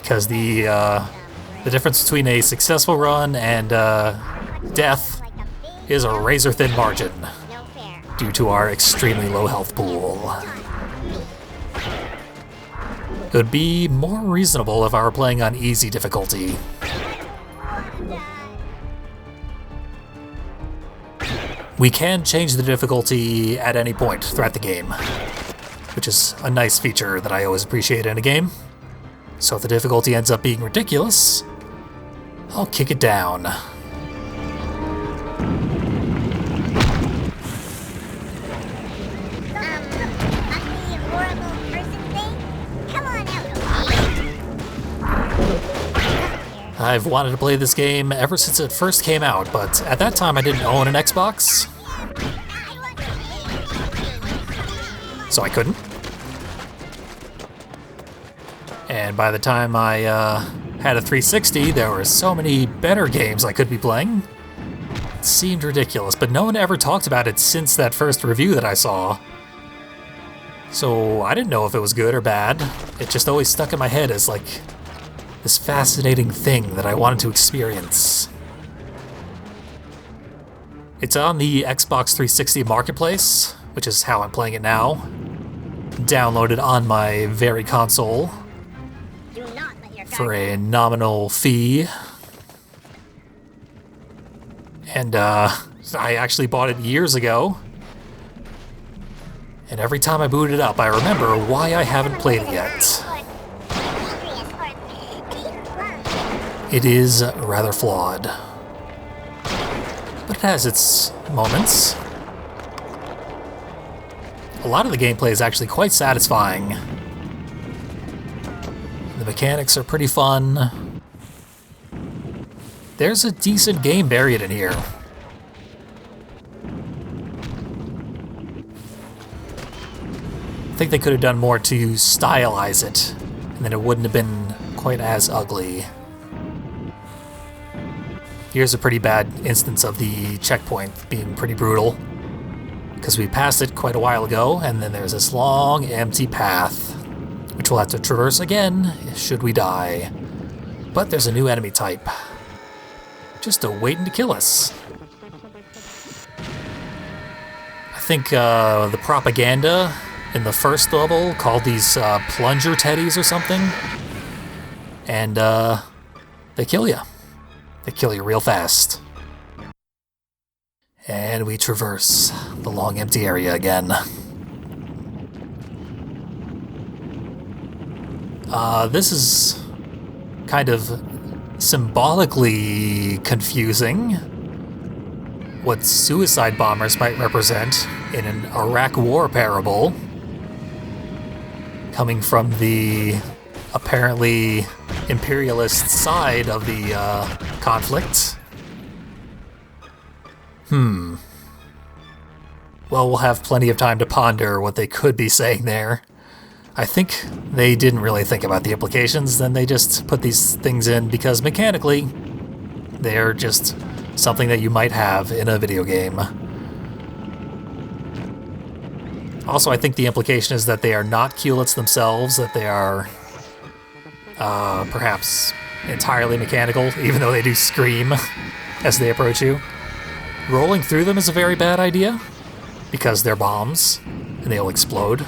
Because the difference between a successful run and death is a razor-thin margin due to our extremely low health pool. It would be more reasonable if I were playing on easy difficulty. We can change the difficulty at any point throughout the game, which is a nice feature that I always appreciate in a game. So if the difficulty ends up being ridiculous, I'll kick it down. I've wanted to play this game ever since it first came out, but at that time I didn't own an Xbox, so I couldn't. And by the time I had a 360, there were so many better games I could be playing. It seemed ridiculous, but no one ever talked about it since that first review that I saw. So I didn't know if it was good or bad. It just always stuck in my head as like this fascinating thing that I wanted to experience. It's on the Xbox 360 Marketplace, which is how I'm playing it now. Downloaded on my very console for a nominal fee. And I actually bought it years ago. And every time I boot it up, I remember why I haven't played it yet. It is rather flawed, but it has its moments. A lot of the gameplay is actually quite satisfying. The mechanics are pretty fun. There's a decent game buried in here. I think they could have done more to stylize it, and then it wouldn't have been quite as ugly. Here's a pretty bad instance of the checkpoint being pretty brutal, because we passed it quite a while ago, and then there's this long, empty path, which we'll have to traverse again should we die. But there's a new enemy type, just waiting to kill us. I think the propaganda in the first level called these plunger teddies or something, and they kill you. They kill you real fast. And we traverse the long empty area again. This is kind of symbolically confusing. What suicide bombers might represent in an Iraq War parable, coming from the apparently imperialist side of the conflict. Well, we'll have plenty of time to ponder what they could be saying there. I think they didn't really think about the implications, then they just put these things in because mechanically, they're just something that you might have in a video game. Also, I think the implication is that they are not Qulits themselves, that they are perhaps entirely mechanical, even though they do scream as they approach you. Rolling through them is a very bad idea, because they're bombs, and they'll explode.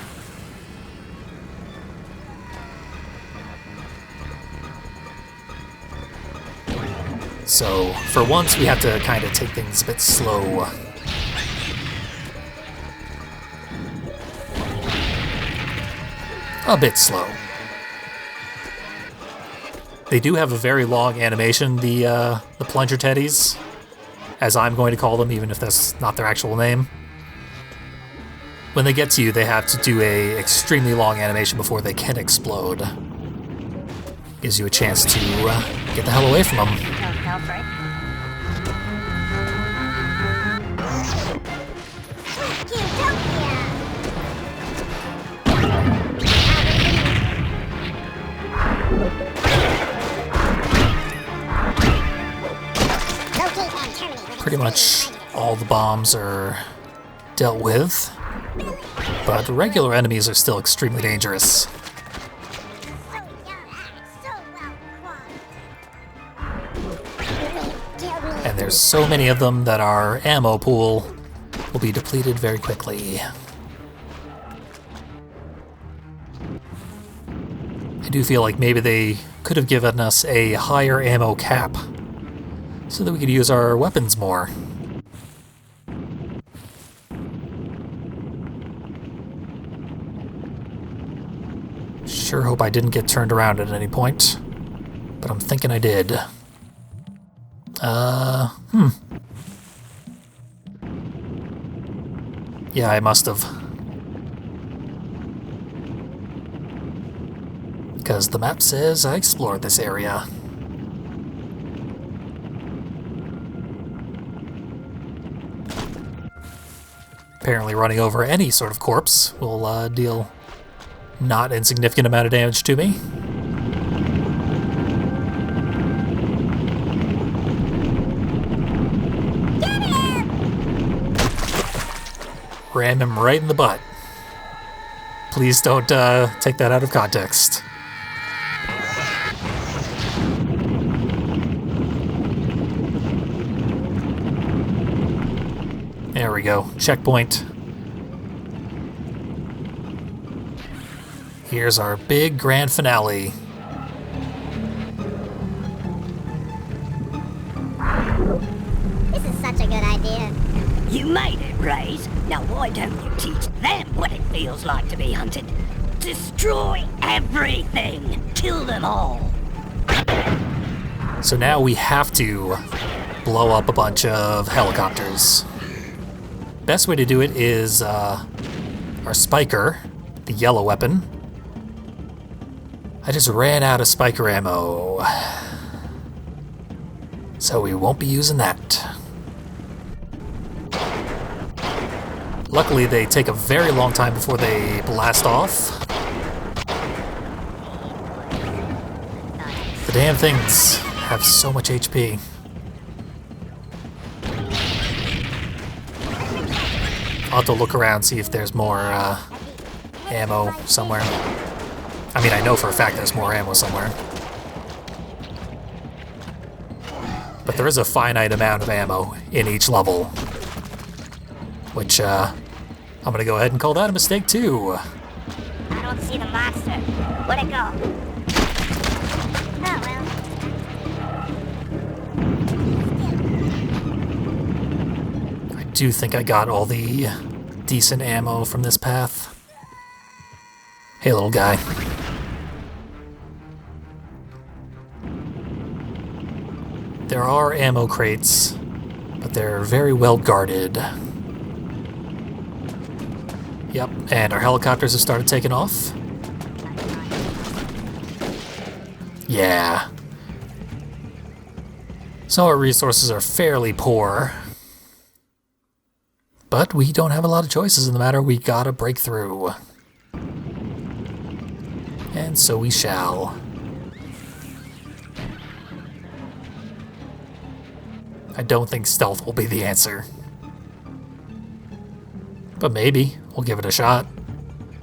So, for once, we have to kind of take things a bit slow. A bit slow. They do have a very long animation, the plunger teddies, as I'm going to call them, even if that's not their actual name. When they get to you, they have to do a extremely long animation before they can explode. Gives you a chance to get the hell away from them. pretty much all the bombs are dealt with, but regular enemies are still extremely dangerous. And there's so many of them that our ammo pool will be depleted very quickly. I do feel like maybe they could have given us a higher ammo cap so that we could use our weapons more. Sure hope I didn't get turned around at any point, but I'm thinking I did. Yeah, I must have. Because the map says I explored this area. Apparently running over any sort of corpse will deal not insignificant amount of damage to me. Ram him right in the butt. Please don't take that out of context. There we go. Checkpoint. Here's our big grand finale. This is such a good idea. You made it, Raze. Now why don't you teach them what it feels like to be hunted? Destroy everything! Kill them all! So now we have to blow up a bunch of helicopters. Best way to do it is our spiker, the yellow weapon. I just ran out of spiker ammo, so we won't be using that. Luckily, they take a very long time before they blast off. The damn things have so much HP. I'll have to look around, see if there's more ammo somewhere. I mean, I know for a fact there's more ammo somewhere. But there is a finite amount of ammo in each level. Which, I'm gonna go ahead and call that a mistake too. I don't see the monster. Where'd it go? Oh, well. I do think I got all the decent ammo from this path. Hey, little guy. There are ammo crates, but they're very well guarded. Yep, and our helicopters have started taking off. Yeah. So our resources are fairly poor. But we don't have a lot of choices in the matter. We gotta break through. And so we shall. I don't think stealth will be the answer. But maybe. We'll give it a shot.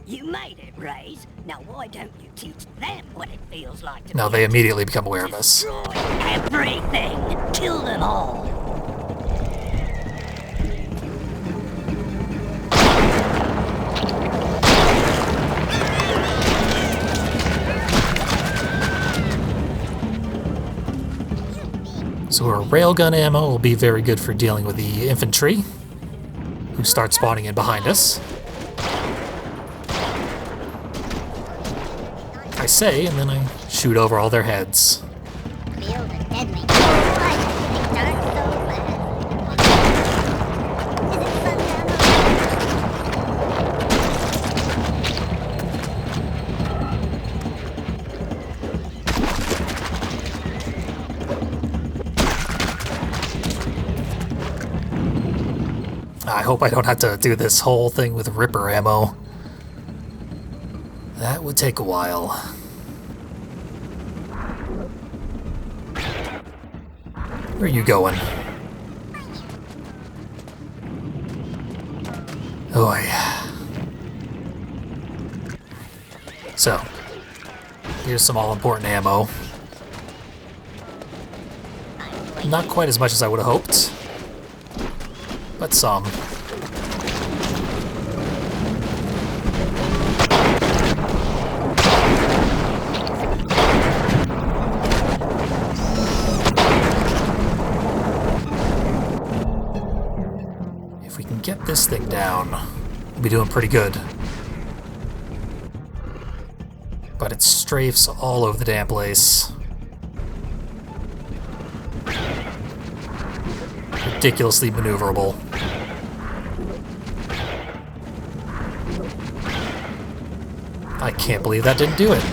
You made it, Raze. Now why don't you teach them what it feels like to No, they immediately become aware of us. destroy everything! Kill them all! So our railgun ammo will be very good for dealing with the infantry, who start spawning in behind us. I say, and then I shoot over all their heads. Feel the deadly. What? It darts so fast. Is it sundown? I hope I don't have to do this whole thing with Ripper ammo. That would take a while. Where are you going? Oh yeah. So, here's some all-important ammo. Not quite as much as I would have hoped, but some. If we can get this thing down, we'll be doing pretty good. But it strafes all over the damn place. Ridiculously maneuverable. I can't believe that didn't do it.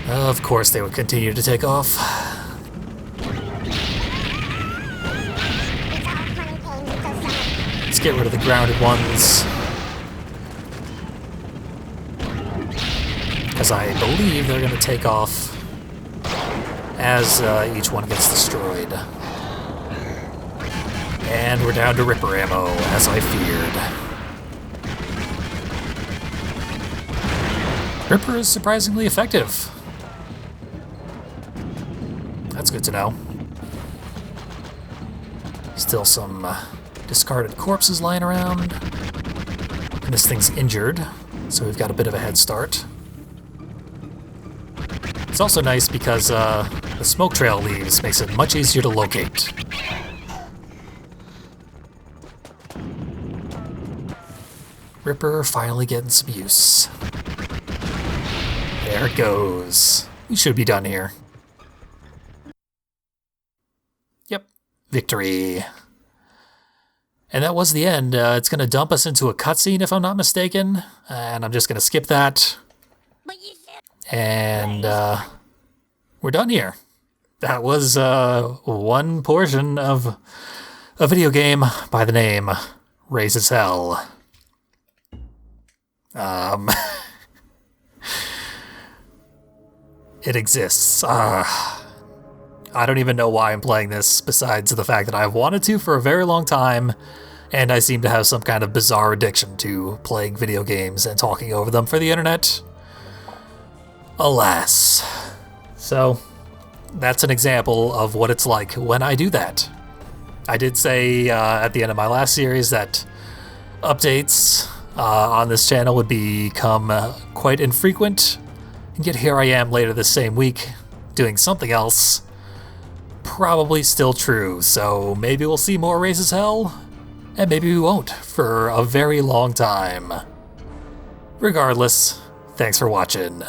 Of course they would continue to take off. Let's get rid of the grounded ones. Because I believe they're going to take off as each one gets destroyed. And we're down to Ripper ammo, as I feared. Ripper is surprisingly effective. That's good to know. Still some discarded corpses lying around. And this thing's injured, so we've got a bit of a head start. It's also nice because the smoke trail leaves makes it much easier to locate. Ripper finally getting some use. There it goes. We should be done here. Yep, victory. And that was the end. It's going to dump us into a cutscene if I'm not mistaken, and I'm just going to skip that. And we're done here. That was one portion of a video game by the name Raze Hell. It exists. I don't even know why I'm playing this, besides the fact that I've wanted to for a very long time, and I seem to have some kind of bizarre addiction to playing video games and talking over them for the internet. Alas. So, that's an example of what it's like when I do that. I did say at the end of my last series that updates on this channel would become quite infrequent, and yet here I am later this same week doing something else. Probably still true, so maybe we'll see more Raze Hell, and maybe we won't for a very long time. Regardless, thanks for watching.